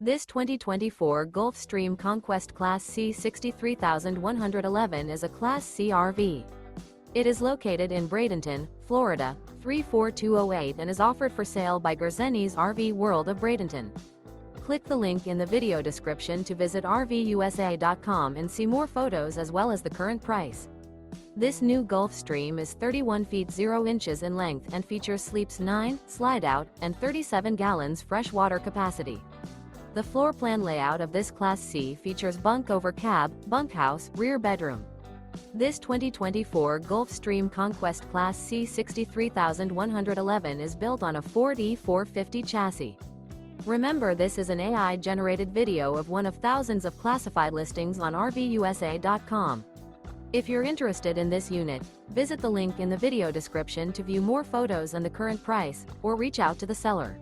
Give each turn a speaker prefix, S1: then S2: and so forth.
S1: This 2024 Gulfstream Conquest Class C 63111 is a Class C RV. It is located in Bradenton, Florida, 34208 and is offered for sale by Gerzeny's RV World of Bradenton. Click the link in the video description to visit RVUSA.com and see more photos as well as the current price. This new Gulfstream is 31 feet 0 inches in length and features sleeps 9, Slideout, and 37 gallons fresh water capacity. The floor plan layout of this Class C features Bunk Over Cab, Bunkhouse, rear bedroom. This 2024 Gulfstream Conquest Class C 63111 is built on a Ford E450 chassis. Remember, this is an AI-generated video of one of thousands of classified listings on RVUSA.com. If you're interested in this unit, visit the link in the video description to view more photos and the current price, or reach out to the seller.